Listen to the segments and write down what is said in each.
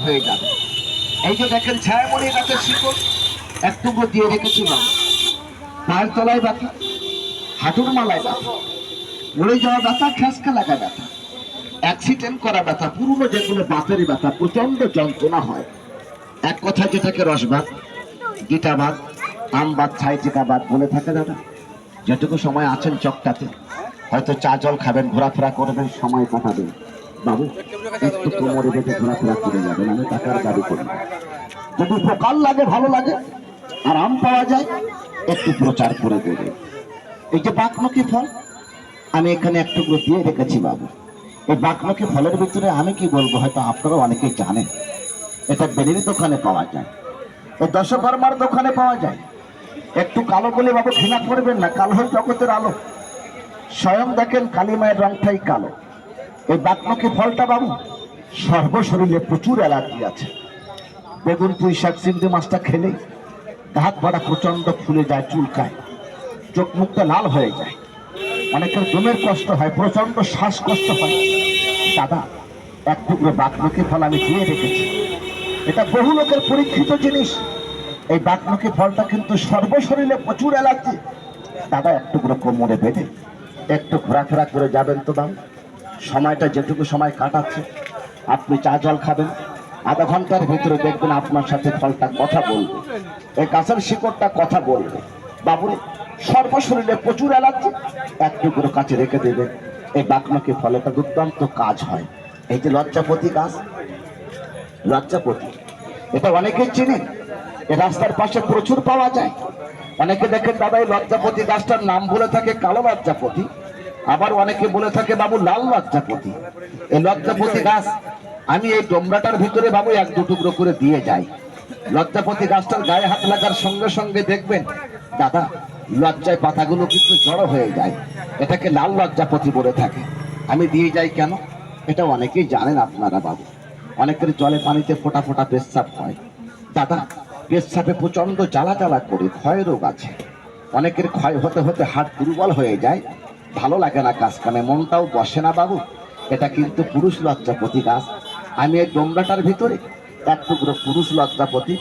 হয়ে যাবে। এই যে দেখেন ছায়ামণি গাছের শিকড় এক টুকরো দিয়ে রেখেছি বাবা, পায়ের তলায় ব্যথা, হাঁটুর মালায় ব্যথা, মরে যাওয়া ব্যথা, খ্যাসকা লাগা ব্যথা, অ্যাক্সিডেন্ট করা ব্যথা, পুরনো যেগুলো বাতের ব্যথা, প্রচন্ড যন্ত্রণা হয়। এক কথায় যেটাকে রসবাদ, গিটাবাদ, আমবাদ, ছাইচিকাবাদ বলে থাকে দাদা। যেটুকু সময় আছেন চকটাতে, হয়তো চা জল খাবেন, ঘোরাফেরা করবেন, সময় কাটাবেন, বাবু একটু কোমরে বেঁধে ঘোরাফেরা করে যাবেন। আমি টাকার দাবি করি না। যদি উপকার লাগে, ভালো লাগে, আরাম পাওয়া যায়, একটু প্রচার করে দেবে। এই যে বাকমুখী ফল আমি এখানে এক টুকরো দিয়ে রেখেছি বাবু। এই বাকমুখী ফলের ভিতরে আমি কি বলবো, হয়তো আপনারা অনেকেই জানেন, এটা বেলের দোকানে পাওয়া যায়, এই দশকর্মার দোকানে পাওয়া যায়। একটু কালো বলে বাবু ঘৃণা করবেন না, কালো হয় জগতের আলো। স্বয়ং দেখেন কালী মায়ের রংটাই কালো। এই বাকমুখী ফলটা বাবু সর্বশরীরে প্রচুর অ্যালার্জি আছে। বেগুন, পুঁই শাক, চিংড়ি মাছটা খেলে হাত পাড়া প্রচন্ড ফুলে যায়, চুলকায়, চোখ মুখটা লাল হয়ে যায়, অনেকের দমের কষ্ট হয়, প্রচন্ড শ্বাসকষ্ট হয়। দাদা এক টুকরো বাকমুখী ফল আমি দিয়ে রেখেছি, এটা বহু লোকের পরীক্ষিত জিনিস। এই বাকমুখী ফলটা কিন্তু সর্বশরীরে প্রচুর অ্যালার্জি। দাদা এক টুকরো কোমরে বেঁধে একটু ঘোরাফেরা করে যাবেন তো দাম। সময়টা যেটুকু সময় কাটাচ্ছে, আপনি চা জল খাবেন, আধা ঘন্টার ভিতরে দেখবেন আপনার সাথে ফলটা কথা বলবে, এই গাছের শিকড়টা কথা বলবে। বাবুরে সর্বশরীরে প্রচুর অ্যালার্জি, এক টুকরো কাছে রেখে দেবে। এই বাকমুখী ফলটা দুর্দান্ত কাজ হয়। এই যে লজ্জাপতি গাছ, লজ্জাপতি এটা অনেকেই চিনেন, এ রাস্তার পাশে প্রচুর পাওয়া যায়। অনেকে দেখেন দাদা এই লজ্জাপতি গাছটার নাম বলে থাকে কালো লজ্জাপতি, আবার অনেকে বলে থাকে বাবু লাল লজ্জাপতি। এই লজ্জাপতি গাছ আমি এই ডোমরাটার ভিতরে বাবু এক দু টুকরো করে দিয়ে যাই। লজ্জাপতি গাছটার গায়ে হাত লাগার সঙ্গে সঙ্গে দেখবেন দাদা লজ্জায় পাতাগুলো কিন্তু জড়ো হয়ে যায়, এটাকে লাল লজ্জাপতি বলে থাকে। আমি দিয়ে যাই কেন, এটা অনেকেই জানেন আপনারা বাবু। অনেকের জলে পানিতে ফোটা ফোটা পেচ্ছাপ হয়, দাদা পেচ্ছাপে প্রচন্ড জ্বালা জ্বালা করে, ক্ষয় রোগ আছে, অনেকের ক্ষয় হতে হতে হাড় দুর্বল হয়ে যায়, ভালো লাগে না কাজ কামে, মনটাও বসে না বাবু। এটা কিন্তু পুরুষ লজ্জাপতি গাছ। আমি এই ডোমরাটার ভিতরে এক টুকরো পুরুষ লজ্জাপতি,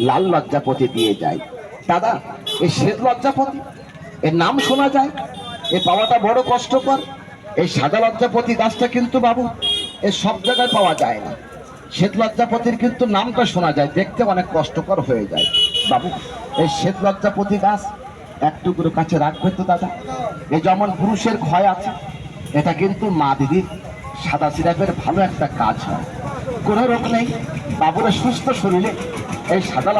লাল লজ্জাপতি দিয়ে যাই। দাদা এই শ্বেত লজ্জাপতি এর নাম শোনা যায়, এ পাওয়াটা বড় কষ্টকর। এই সাদা লজ্জাপতি গাছটা কিন্তু বাবু এ সব জায়গায় পাওয়া যায় না। শ্বেত লজ্জাপতির কিন্তু নামটা শোনা যায়, দেখতে অনেক কষ্টকর হয়ে যায় বাবু। এই শ্বেত লজ্জাপতি গাছ এক টুকরো কাছে রাখবে তো দাদা। এই যেমন পুরুষের ক্ষয় আছে, এটা কিন্তু মা দিদির সাদা সিরাপের ভালো একটা কাজ হয়, কোনো রোগ নেই বাবুরের সুস্থ শরীরে এই সাদা